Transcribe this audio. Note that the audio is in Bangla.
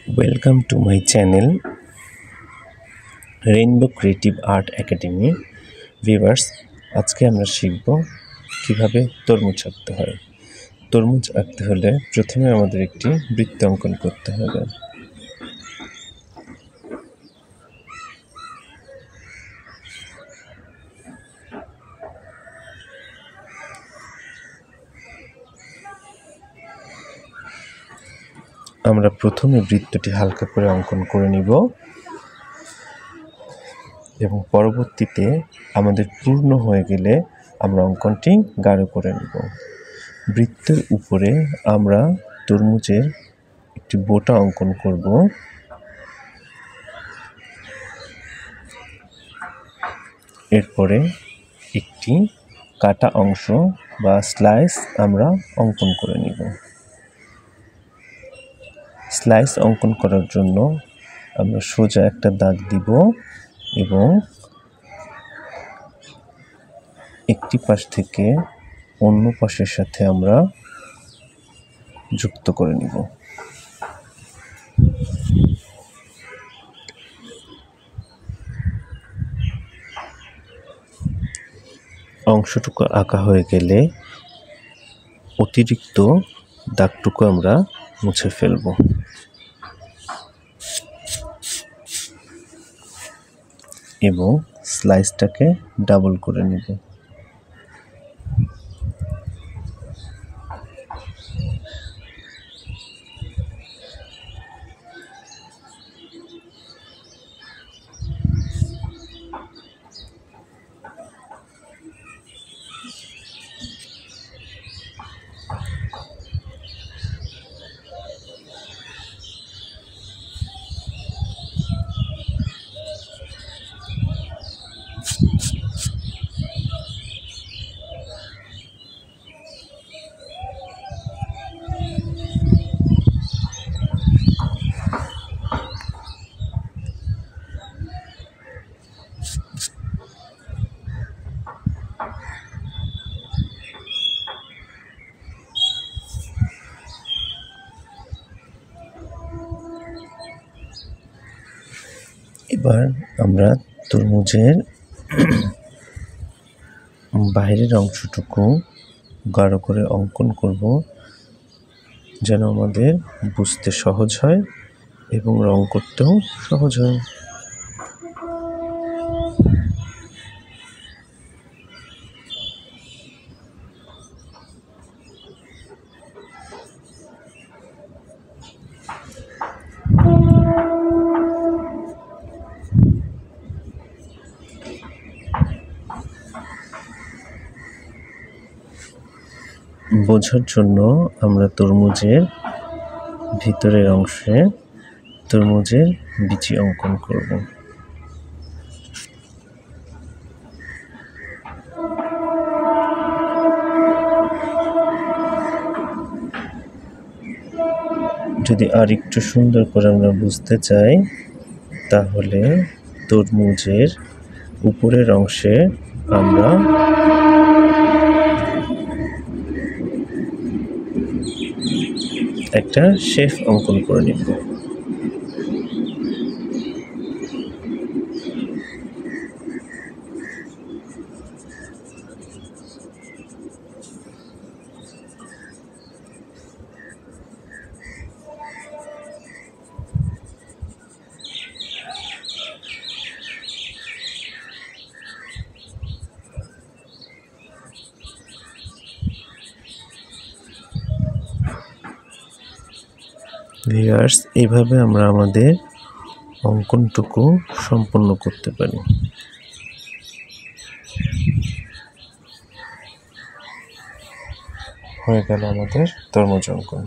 Welcome to my channel rainbow creative art academy. Viewers, আজকে আমরা শিখব কিভাবে তরমুজ আঁকতে হয়। তরমুজ আঁকতে হলে প্রথমে আমাদের একটি বৃত্ত অঙ্কন করতে হবে। আমরা প্রথমে বৃত্তটি হালকা করে অঙ্কন করে নিব এবং পরবর্তীতে আমাদের পূর্ণ হয়ে গেলে আমরা অঙ্কনটি গাঢ় করে নেব। বৃত্তের উপরে আমরা তরমুজের একটি বোটা অঙ্কন করব। এরপরে একটি কাটা অংশ বা স্লাইস আমরা অঙ্কন করে নিব। স্লাইস অঙ্কন করার জন্য আমরা সোজা একটা দাগ দিব এবং একটি পাশ থেকে অন্য পাশের সাথে আমরা যুক্ত করে নিব। অংশটুকু আঁকা হয়ে গেলে অতিরিক্ত দাগটুকু আমরা মুছে ফেলব এবং স্লাইসটাকে ডাবল করে নিব। এবার আমরা তরমুজের বাইরের অংশটুকু গাঢ় করে অঙ্কন করব, যেন আমাদের বুঝতে সহজ হয় এবং রং করতেও সহজ হয়। বোঝার জন্য আমরা তরমুজের ভিতরের অংশে তরমুজের বিচি অঙ্কন করব। যদি আর একটু সুন্দর করে আমরা বুঝতে চাই, তাহলে তরমুজের উপরের অংশে আমরা একটা শেফ অঙ্কন করে নিব। ভিউয়ার্স, এইভাবে আমরা আমাদের অঙ্কনটুকু সম্পন্ন করতে পারি। হয়ে গেল আমাদের তরমুজ অঙ্কন।